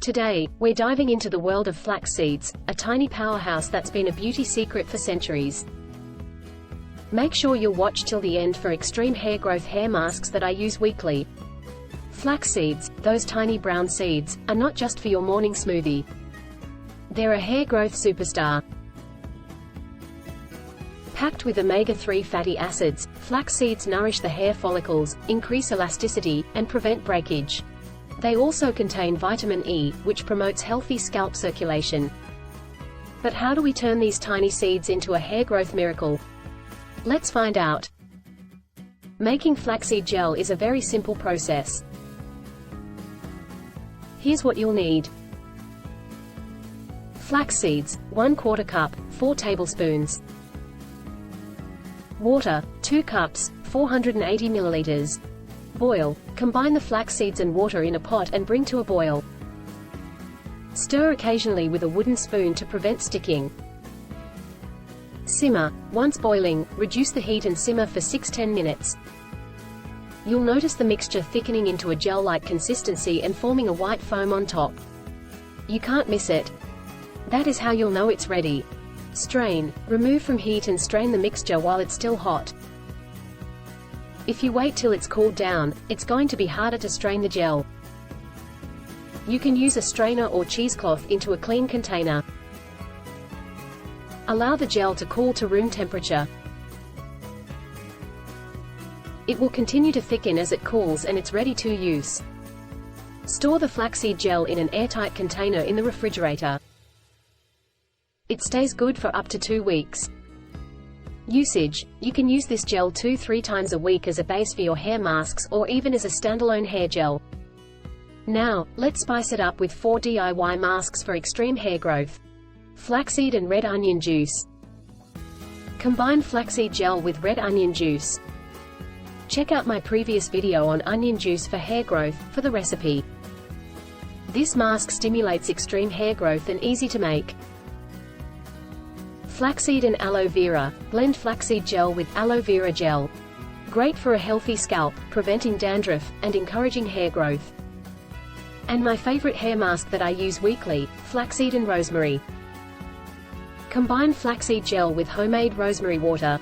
Today, we're diving into the world of flax seeds, a tiny powerhouse that's been a beauty secret for centuries. Make sure you'll watch till the end for extreme hair growth hair masks that I use weekly. Flax seeds, those tiny brown seeds, are not just for your morning smoothie. They're a hair growth superstar. Packed with omega-3 fatty acids, flax seeds nourish the hair follicles, increase elasticity, and prevent breakage. They also contain vitamin E, which promotes healthy scalp circulation. But how do we turn these tiny seeds into a hair growth miracle? Let's find out. Making flaxseed gel is a very simple process. Here's what you'll need. Flax seeds, 1/4 cup, 4 tablespoons. Water, 2 cups, 480 milliliters. Boil. Combine the flax seeds and water in a pot and bring to a boil. Stir occasionally with a wooden spoon to prevent sticking. Simmer. Once boiling, reduce the heat and simmer for 6–10 minutes. You'll notice the mixture thickening into a gel-like consistency and forming a white foam on top. You can't miss it. That is how you'll know it's ready. Strain. Remove from heat and strain the mixture while it's still hot. If you wait till it's cooled down, it's going to be harder to strain the gel. You can use a strainer or cheesecloth into a clean container. Allow the gel to cool to room temperature. It will continue to thicken as it cools and it's ready to use. Store the flaxseed gel in an airtight container in the refrigerator. It stays good for up to 2 weeks. Usage: you can use this gel 2–3 times a week as a base for your hair masks or even as a standalone hair gel. Now, let's spice it up with 4 DIY masks for extreme hair growth. Flaxseed and red onion juice. Combine flaxseed gel with red onion juice. Check out my previous video on onion juice for hair growth, for the recipe. This mask stimulates extreme hair growth and easy to make. Flaxseed and aloe vera. Blend flaxseed gel with aloe vera gel. Great for a healthy scalp, preventing dandruff, and encouraging hair growth. And my favorite hair mask that I use weekly, flaxseed and rosemary. Combine flaxseed gel with homemade rosemary water.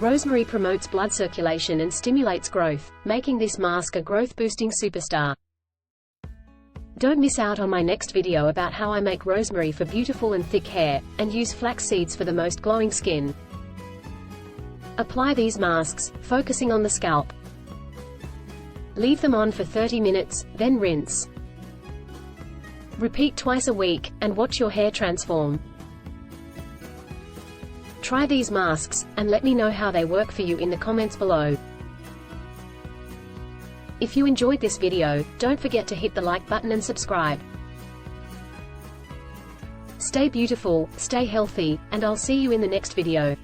Rosemary promotes blood circulation and stimulates growth, making this mask a growth-boosting superstar. Don't miss out on my next video about how I make rosemary for beautiful and thick hair, and use flax seeds for the most glowing skin. Apply these masks, focusing on the scalp. Leave them on for 30 minutes, then rinse. Repeat twice a week, and watch your hair transform. Try these masks, and let me know how they work for you in the comments below. If you enjoyed this video, don't forget to hit the like button and subscribe. Stay beautiful, stay healthy, and I'll see you in the next video.